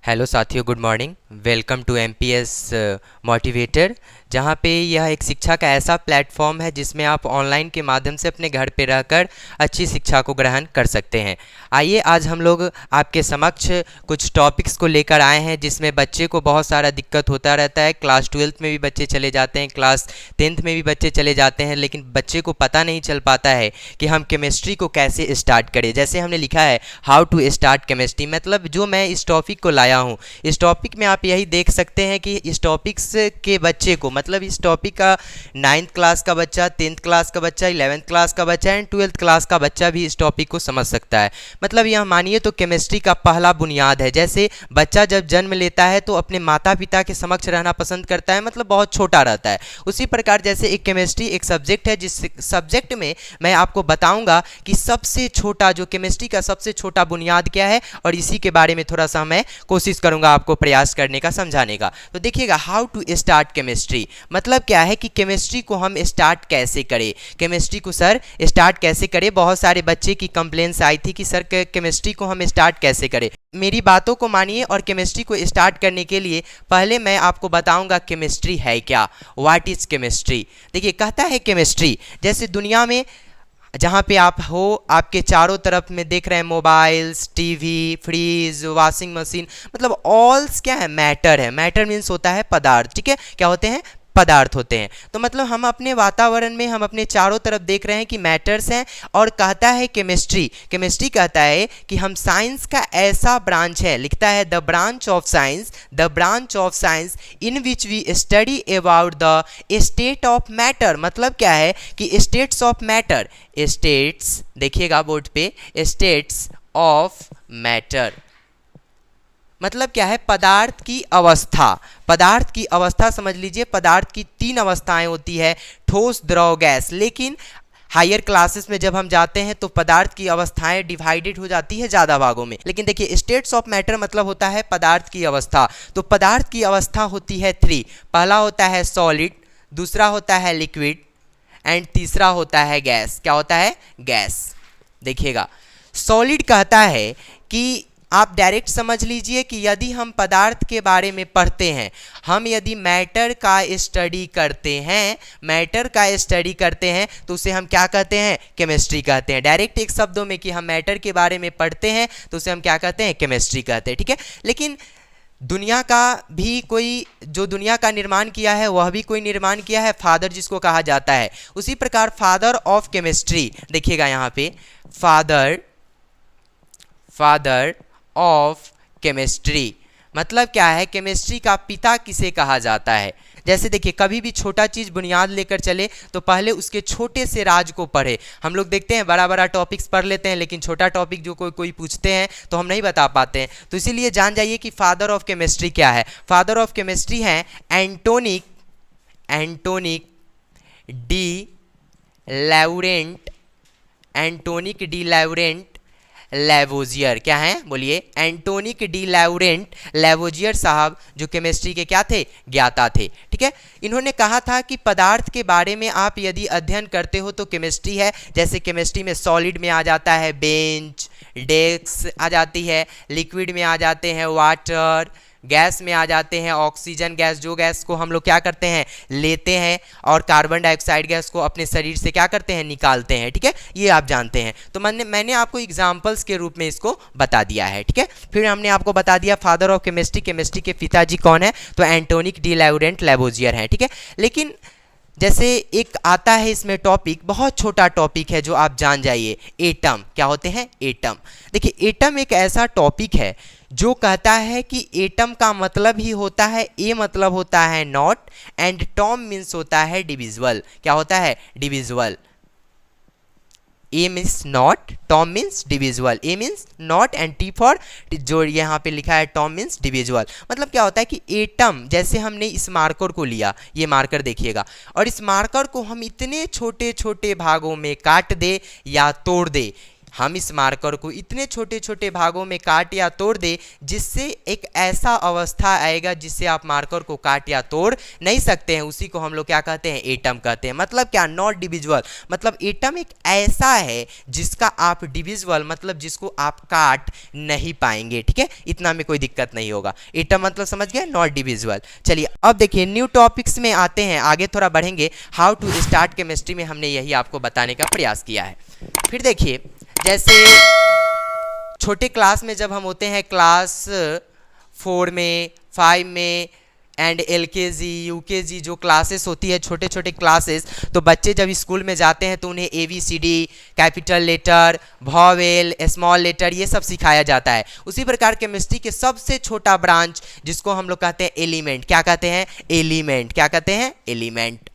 Hello साथियों, good morning. Welcome to MPS motivator, जहाँ पे यह एक शिक्षा का ऐसा प्लेटफॉर्म है जिसमें आप ऑनलाइन के माध्यम से अपने घर पे रहकर अच्छी शिक्षा को ग्रहण कर सकते हैं। आइए आज हम लोग आपके समक्ष कुछ टॉपिक्स को लेकर आए हैं जिसमें बच्चे को बहुत सारा दिक्कत होता रहता है। क्लास 12th में भी बच्चे चले जाते हैं, क्लास 10th में भी बच्चे चले जाते हैं, लेकिन बच्चे को पता नहीं चल पाता है कि हम केमिस्ट्री को कैसे स्टार्ट करें। जैसे हमने लिखा है हाउ टू स्टार्ट केमिस्ट्री, मतलब जो मैं इस टॉपिक को लाया हूँ, इस टॉपिक में आप यही देख सकते हैं कि इस टॉपिक्स के बच्चे को, मतलब इस टॉपिक का 9th क्लास का बच्चा, 10th क्लास का बच्चा, 11th क्लास का बच्चा एंड 12th क्लास का बच्चा भी इस टॉपिक को समझ सकता है। मतलब यह मानिए तो केमिस्ट्री का पहला बुनियाद है। जैसे बच्चा जब जन्म लेता है तो अपने माता पिता के समक्ष रहना पसंद करता है, मतलब बहुत छोटा रहता है। उसी प्रकार जैसे एक केमिस्ट्री एक सब्जेक्ट है, जिस सब्जेक्ट में मैं आपको बताऊंगा कि सबसे छोटा, जो केमिस्ट्री का सबसे छोटा बुनियाद क्या है, और इसी के बारे में थोड़ा सा मैं कोशिश करूंगा आपको प्रयास करने का, समझाने का। तो देखिएगा, हाउ टू स्टार्ट केमिस्ट्री मतलब क्या है कि केमिस्ट्री को हम स्टार्ट कैसे करें, केमिस्ट्री को सर स्टार्ट कैसे करें। बहुत सारे बच्चे की कंप्लेंट्स आई थी कि सर केमिस्ट्री को हम स्टार्ट कैसे करें। मेरी बातों को मानिए और केमिस्ट्री को स्टार्ट करने के लिए पहले मैं आपको बताऊंगा केमिस्ट्री है क्या, व्हाट इज केमिस्ट्री। देखिए, कहता है केमिस्ट्री, जैसे दुनिया में जहाँ पे आप हो, आपके चारों तरफ में देख रहे हैं mobiles, TV, fridge, washing machine, मतलब ऑल्स क्या है, मैटर है। मैटर मीन्स होता है पदार्थ, ठीक है, क्या होते हैं, पदार्थ होते हैं। तो मतलब हम अपने वातावरण में, हम अपने चारों तरफ देख रहे हैं कि मैटर्स हैं। और कहता है केमिस्ट्री, केमिस्ट्री कहता है कि हम साइंस का ऐसा ब्रांच है, लिखता है the branch of science, the branch of science in which we study about the state of matter. मतलब क्या है कि स्टेट्स ऑफ मैटर, स्टेट्स, देखिएगा बोर्ड पे, स्टेट्स ऑफ मैटर मतलब क्या है, पदार्थ की अवस्था। पदार्थ की अवस्था समझ लीजिए, पदार्थ की 3 अवस्थाएं होती है, ठोस, द्रव, गैस। लेकिन हायर क्लासेस में जब हम जाते हैं तो पदार्थ की अवस्थाएं डिवाइडेड हो जाती है ज़्यादा भागों में। लेकिन देखिए, स्टेट्स ऑफ मैटर मतलब होता है पदार्थ की अवस्था। तो पदार्थ की अवस्था होती है 3। पहला होता है सॉलिड, दूसरा होता है लिक्विड एंड तीसरा होता है गैस। क्या होता है, गैस। देखिएगा, सॉलिड कहता है कि आप डायरेक्ट समझ लीजिए कि यदि हम पदार्थ के बारे में पढ़ते हैं, हम यदि मैटर का स्टडी करते हैं, मैटर का स्टडी करते हैं, तो उसे हम क्या कहते हैं, केमिस्ट्री कहते हैं। डायरेक्ट एक शब्दों में कि हम मैटर के बारे में पढ़ते हैं तो उसे हम क्या कहते हैं, केमिस्ट्री कहते हैं, ठीक है। लेकिन दुनिया का भी कोई, जो दुनिया का निर्माण किया है वह भी कोई निर्माण किया है, फादर जिसको कहा जाता है। उसी प्रकार फादर ऑफ केमिस्ट्री, देखिएगा यहाँ पे, फादर, फादर ऑफ केमिस्ट्री मतलब क्या है, केमिस्ट्री का पिता किसे कहा जाता है। जैसे देखिए, कभी भी छोटा चीज़ बुनियाद लेकर चले तो पहले उसके छोटे से राज को पढ़े। हम लोग देखते हैं बड़ा बड़ा टॉपिक्स पढ़ लेते हैं, लेकिन छोटा टॉपिक जो कोई पूछते हैं तो हम नहीं बता पाते हैं। तो इसीलिए जान जाइए कि फादर ऑफ केमिस्ट्री क्या है। फादर ऑफ केमिस्ट्री है एंटोनिक, एंटोनिक डी लैवरेंट, एंटोनिक डी लैवरेंट लैवोजियर। क्या है, बोलिए, एंटोनिक डी लैवरेंट लैवोजियर साहब, जो केमिस्ट्री के क्या थे, ज्ञाता थे, ठीक है। इन्होंने कहा था कि पदार्थ के बारे में आप यदि अध्ययन करते हो तो केमिस्ट्री है। जैसे केमिस्ट्री में सॉलिड में आ जाता है बेंच, डेस्क आ जाती है, लिक्विड में आ जाते हैं वाटर, गैस में आ जाते हैं ऑक्सीजन गैस, जो गैस को हम लोग क्या करते हैं, लेते हैं, और कार्बन डाइऑक्साइड गैस को अपने शरीर से क्या करते हैं, निकालते हैं, ठीक है। ये आप जानते हैं। तो मैंने आपको एग्जाम्पल्स के रूप में इसको बता दिया है, ठीक है। फिर हमने आपको बता दिया फादर ऑफ केमिस्ट्री, केमिस्ट्री के पिताजी कौन है, तो एंटोनिक डी लैवरेंट लैवोजियर हैं, ठीक है। लेकिन जैसे एक आता है इसमें टॉपिक, बहुत छोटा टॉपिक है जो आप जान जाइए, एटम। क्या होते हैं, एटम। देखिए, एटम एक ऐसा टॉपिक है जो कहता है कि एटम का मतलब ही होता है, ए मतलब होता है नॉट एंड टॉम मीन्स होता है डिविजिबल। क्या होता है, divisible. A means not, Tom means divisible, A means not and T for, जो यहाँ पे लिखा है टॉम मीन्स डिविजिबल। मतलब क्या होता है कि एटम, जैसे हमने इस मार्कर को लिया, ये मार्कर देखिएगा, और इस मार्कर को हम इतने छोटे छोटे भागों में काट दे या तोड़ दे, हम इस मार्कर को इतने छोटे छोटे भागों में काट या तोड़ दे जिससे एक ऐसा अवस्था आएगा जिससे आप मार्कर को काट या तोड़ नहीं सकते हैं, उसी को हम लोग क्या कहते हैं, एटम कहते हैं। मतलब क्या, नॉट डिविजिबल, मतलब एटम एक ऐसा है जिसका आप डिविजिबल मतलब जिसको आप काट नहीं पाएंगे। ठीक है, इतना में कोई दिक्कत नहीं होगा। एटम मतलब समझ गए, नॉट डिविजिबल। चलिए अब देखिए न्यू टॉपिक्स में आते हैं, आगे थोड़ा बढ़ेंगे। हाउ टू स्टार्ट केमिस्ट्री में हमने यही आपको बताने का प्रयास किया है। फिर देखिए जैसे छोटे क्लास में जब हम होते हैं, क्लास 4 में, 5 में एंड LKG UKG जो क्लासेस होती है, छोटे छोटे क्लासेस, तो बच्चे जब स्कूल में जाते हैं तो उन्हें ABCD, capital letter, vowel, small letter, ये सब सिखाया जाता है। उसी प्रकार केमिस्ट्री के सबसे छोटा ब्रांच जिसको हम लोग कहते हैं एलिमेंट, क्या कहते हैं, एलिमेंट, क्या कहते हैं, एलिमेंट।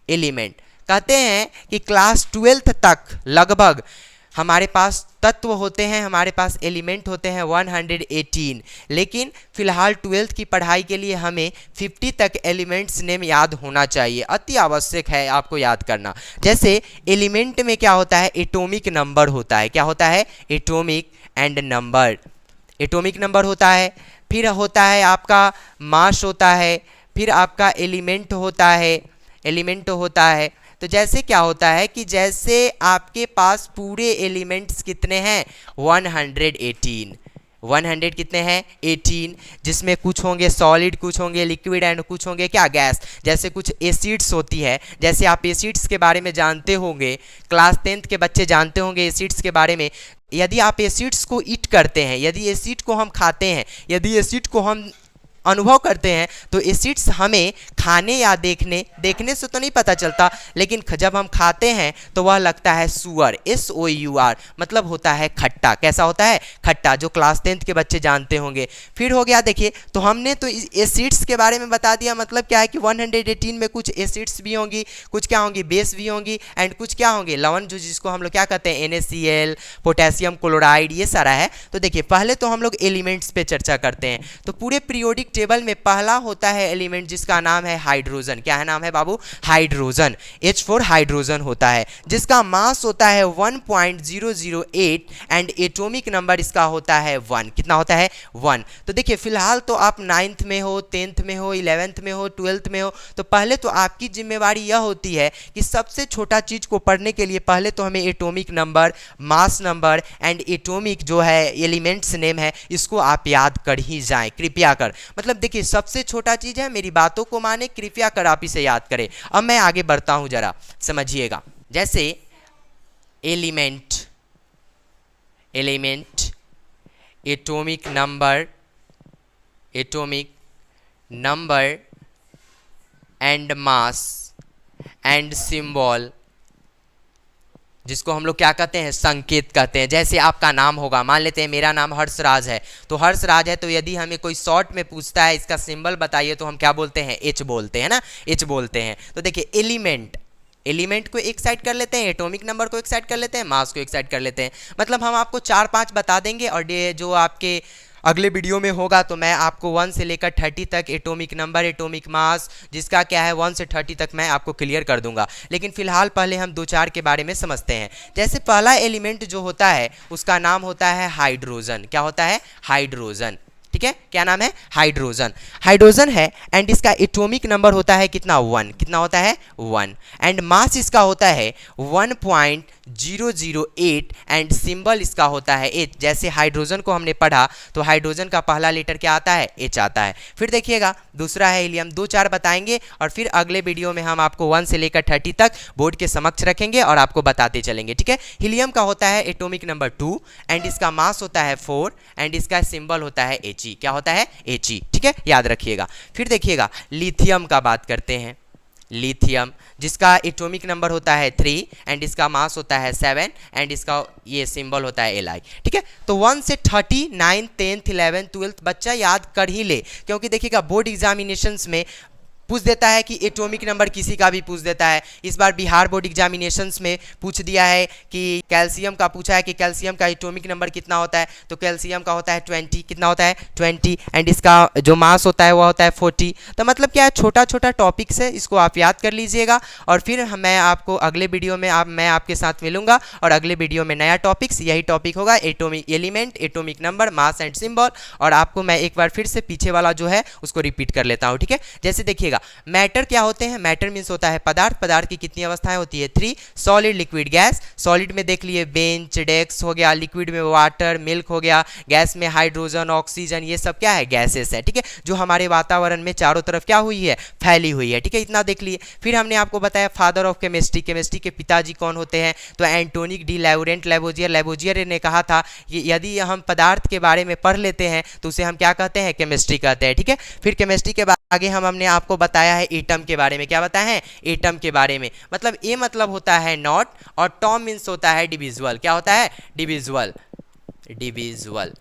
एलिमेंट कहते हैं कि क्लास 12th तक लगभग हमारे पास तत्व होते हैं, हमारे पास एलिमेंट होते हैं 118, लेकिन फिलहाल 12th की पढ़ाई के लिए हमें 50 तक एलिमेंट्स नेम याद होना चाहिए, अति आवश्यक है आपको याद करना। जैसे एलिमेंट में क्या होता है, एटॉमिक नंबर होता है, क्या होता है, atomic and number, atomic number होता है। फिर होता है आपका मास होता है, फिर आपका एलिमेंट होता है, एलिमेंट होता है। तो जैसे क्या होता है कि जैसे आपके पास पूरे एलिमेंट्स कितने हैं, 118, 100 कितने हैं, 18, जिसमें कुछ होंगे सॉलिड, कुछ होंगे लिक्विड एंड कुछ होंगे क्या, गैस। जैसे कुछ एसिड्स होती है, जैसे आप एसिड्स के बारे में जानते होंगे, क्लास 10th के बच्चे जानते होंगे एसिड्स के बारे में। यदि आप एसिड्स को ईट करते हैं, यदि एसिड को हम खाते हैं, यदि एसिड को हम अनुभव करते हैं, तो एसिड्स हमें खाने या देखने से तो नहीं पता चलता, लेकिन जब हम खाते हैं तो वह लगता है सुअर, SOUR, मतलब होता है खट्टा। कैसा होता है, खट्टा, जो क्लास 10th के बच्चे जानते होंगे। फिर हो गया देखिए, तो हमने तो एसिड्स के बारे में बता दिया, मतलब क्या है कि 118 में कुछ एसिड्स भी होंगी, कुछ क्या होंगी, बेस भी होंगी, एंड कुछ क्या होंगे, लवण, जो जिसको हम लोग क्या कहते हैं, NaCl, पोटेशियम क्लोराइड, ये सारा है। तो देखिए पहले तो हम लोग एलिमेंट्स पे चर्चा करते हैं। तो पूरे पीरियोडिक टेबल में पहला होता है एलिमेंट जिसका नाम है हाइड्रोजन। क्या है नाम है बाबू, हाइड्रोजन, H4 हाइड्रोजन होता है, जिसका मास होता है 1.008 एंड एटॉमिक नंबर इसका होता है 1। कितना होता है, 1। तो देखिए फिलहाल तो आप 9th में हो, 10th में हो, 11th में हो, 12th में हो, तो पहले तो आपकी जिम्मेवारी यह होती है कि सबसे छोटा चीज को पढ़ने के लिए पहले तो हमें atomic number, mass number and atomic जो है एलिमेंट्स नेम है, इसको आप याद कर ही जाएं, कृपया कर। मतलब देखिए सबसे छोटा चीज है, मेरी बातों को माने, कृपया कर आप इसे याद करें। अब मैं आगे बढ़ता हूं, जरा समझिएगा। जैसे element, element, atomic number, atomic number and mass and symbol, जिसको हम लोग क्या कहते हैं, संकेत कहते हैं। जैसे आपका नाम होगा, मान लेते हैं मेरा नाम हर्षराज है, तो हर्षराज है, तो यदि हमें कोई शॉर्ट में पूछता है इसका सिंबल बताइए, तो हम क्या बोलते हैं, H बोलते हैं ना, H बोलते हैं। तो देखिए एलिमेंट, एलिमेंट को एक साइड कर लेते हैं, एटॉमिक नंबर को एक साइड कर लेते हैं, मास को एक साइड कर लेते हैं। मतलब हम आपको 4-5 बता देंगे, और जो आपके अगले वीडियो में होगा तो मैं आपको 1 से लेकर 30 तक एटॉमिक नंबर, एटॉमिक मास, जिसका क्या है 1 से 30 तक मैं आपको क्लियर कर दूंगा। लेकिन फिलहाल पहले हम 2-4 के बारे में समझते हैं। जैसे पहला एलिमेंट जो होता है उसका नाम होता है हाइड्रोजन। क्या होता है, हाइड्रोजन। ठीक है, क्या नाम है, हाइड्रोजन। हाइड्रोजन है एंड इसका एटॉमिक नंबर होता है कितना, 1। कितना होता है, 1। एंड मास इसका होता है 1.008 एंड सिंबल इसका होता है H। जैसे हाइड्रोजन को हमने पढ़ा तो हाइड्रोजन का पहला लेटर क्या आता है, H आता है। फिर देखिएगा दूसरा है हीलियम। 2-4 बताएंगे और फिर अगले वीडियो में हम आपको 1 से लेकर 30 तक बोर्ड के समक्ष रखेंगे और आपको बताते चलेंगे। ठीक है, हीलियम का होता है एटॉमिक नंबर 2 एंड इसका मास होता है 4 एंड इसका सिंबल होता है He। क्या होता है, He। ठीक है, याद रखिएगा। फिर देखिएगा लिथियम का बात करते हैं। लिथियम जिसका एटॉमिक नंबर होता है 3 एंड इसका मास होता है 7 एंड इसका ये सिंबल होता है Li। ठीक है, तो 1 से 30, 9th, 10th, 11th, 12th बच्चा याद कर ही ले, क्योंकि देखिएगा बोर्ड एग्जामिनेशंस में पूछ देता है कि एटॉमिक नंबर किसी का भी पूछ देता है। इस बार बिहार बोर्ड एग्जामिनेशंस में पूछ दिया है कि कैल्शियम का पूछा है कि कैल्शियम का एटॉमिक नंबर कितना होता है, तो कैल्शियम का होता है 20। कितना होता है 20, एंड इसका जो मास होता है वो होता है 40। तो मतलब क्या है, छोटा छोटा टॉपिक्स है, इसको आप याद कर लीजिएगा। और फिर मैं आपको अगले वीडियो में मैं आपके साथ मिलूंगा और अगले वीडियो में नया टॉपिक्स, यही टॉपिक होगा atomic element, atomic number, mass and symbol. और आपको मैं एक बार फिर से पीछे वाला जो है उसको रिपीट कर लेता हूँ, ठीक है। जैसे देखिएगा, मैटर क्या होते हैं, मैटर मीन्स होता है पदार्थ। पदार्थ की कितनी अवस्थाएं होती है 3, सॉलिड, लिक्विड, गैस। सॉलिड में देख लिए बेंच, डेस्क हो गया, लिक्विड में वाटर, मिल्क हो गया, गैस में हाइड्रोजन, ऑक्सीजन, ये सब क्या है गैसेस है, ठीक है, जो हमारे वातावरण में चारों तरफ क्या हुई है, फैली हुई है, ठीक है। इतना देख लिए। फिर हमने आपको बताया फादर ऑफ केमिस्ट्री, केमिस्ट्री के पिताजी कौन होते हैं, तो एंटोनिक डी लैवरेंट लैवोजियर। लैवोजियर ने कहा था कि यदि हम पदार्थ के बारे में पढ़ लेते हैं तो उसे हम क्या कहते हैं, केमिस्ट्री कहते हैं, ठीक है। फिर केमिस्ट्री के आगे हमने आपको बताया है एटम के बारे में। क्या बताया है, एटम के बारे में। मतलब ए मतलब होता है नॉट, और टॉम मीन्स होता है डिविजुअल। क्या होता है, डिविजुअल, डिविजुअल।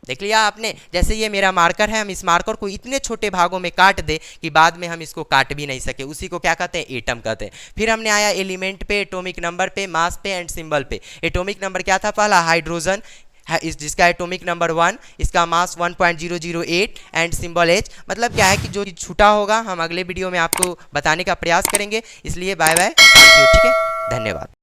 देख लिया आपने। जैसे ये मेरा मार्कर है, हम इस मार्कर को इतने छोटे भागों में काट दे कि बाद में हम इसको काट भी नहीं सके, उसी को क्या कहते हैं, एटम कहते हैं। फिर हमने आया एलिमेंट पे, एटॉमिक नंबर पे, मास पे एंड सिंबल पे। एटॉमिक नंबर क्या था पहला, हाइड्रोजन है, जिसका एटॉमिक नंबर 1, इसका मास 1.008 एंड सिंबल H। मतलब क्या है कि जो छूटा होगा हम अगले वीडियो में आपको बताने का प्रयास करेंगे। इसलिए बाय बाय, ठीक है, धन्यवाद।